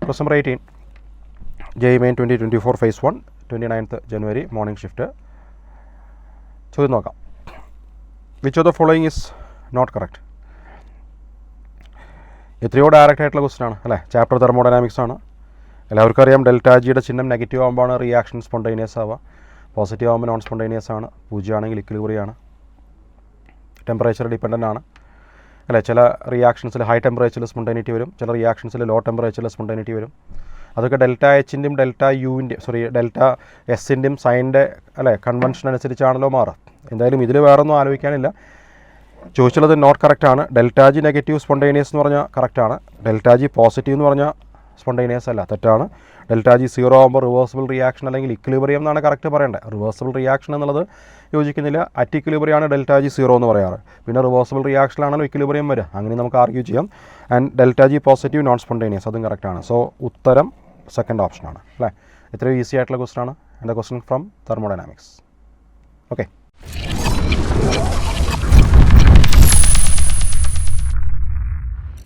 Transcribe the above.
Question number 18. JEE Main 2024 Phase 1, 29th January, morning shift. ചോദ്യം നോക്കാം. Which of the following is not correct? എത്രയോ direct ആയിട്ടുള്ള question ആണ് അല്ലേ. ചാപ്റ്റർ തെർമോഡൈനാമിക്സ് ആണ്. എല്ലാവർക്കും അറിയാം ഡെൽറ്റ ജിയുടെ ചിഹ്നം നെഗറ്റീവ് ആകുമ്പോഴാണ് റിയാക്ഷൻ സ്പോണ്ടേനിയസ് ആവുക. പോസിറ്റീവ് ആകുമ്പോൾ നോൺ സ്പോണ്ടേനിയസ് ആണ്. 0 ആണെങ്കിൽ ഇക്വിലിബ്രിയം ആണ്. ടെമ്പറേച്ചർ ഡിപ്പെൻഡൻ്റ് ആണ് അല്ലേ. ചില റിയാക്ഷൻസിൽ ഹൈ ടെമ്പറേച്ചറിൽ സ്പോണ്ടേനിറ്റി വരും, ചില റിയാക്ഷൻസിൽ ലോ ടെമ്പറേച്ചറിൽ സ്പോണ്ടേനിറ്റി വരും. അതൊക്കെ ഡെൽറ്റ എച്ചിൻ്റെയും ഡെൽറ്റ എസിൻ്റെയും സൈൻ്റെ അല്ലേ കൺവെൻഷൻ അനുസരിച്ചാണല്ലോ മാറുക. എന്തായാലും ഇതിൽ വേറൊന്നും ആലോചിക്കാനില്ല. ചോദിച്ചുള്ളത് നോട്ട് കറക്റ്റാണ്. ഡെൽറ്റ ജി നെഗറ്റീവ് സ്പോണ്ടേനിയസ് എന്ന് പറഞ്ഞാൽ കറക്റ്റാണ്. ഡെൽറ്റ ജി പോസിറ്റീവ് എന്ന് പറഞ്ഞാൽ സ്പോണ്ടേനിയസ് അല്ല, തെറ്റാണ്. ഡെൽറ്റ ജി 0 ആകുമ്പോൾ റിവേഴ്സിബിൾ റിയാക്ഷൻ അല്ലെങ്കിൽ ഇക്വിലിബ്രിയം എന്നാണ് കറക്റ്റ് പറയേണ്ടത്. റിവേഴ്സിബിൾ റിയാക്ഷൻ എന്നുള്ളത് യോജിക്കുന്നില്ല. അറ്റ് ഇക്വിലിബ്രിയമാണ് ഡെൽറ്റ ജി 0 എന്ന് പറയാറ്. പിന്നെ റിവേഴ്സിബിൾ റിയാക്ഷനിലാണല്ലോ ഇക്വിലിബ്രിയം വരിക. അങ്ങനെ നമുക്ക് ആർഗ്യൂ ചെയ്യാം. And delta G positive non spontaneous അതും കറക്റ്റാണ്. സോ ഉത്തരം സെക്കൻഡ് ഓപ്ഷനാണ് അല്ലേ. ഇത്രയും ഈസി ആയിട്ടുള്ള ക്വസ്റ്റൻ ആണ്. എൻ്റെ ക്വസ്റ്റൻ ഫ്രം തെർമോഡൈനാമിക്സ്. ഓക്കെ.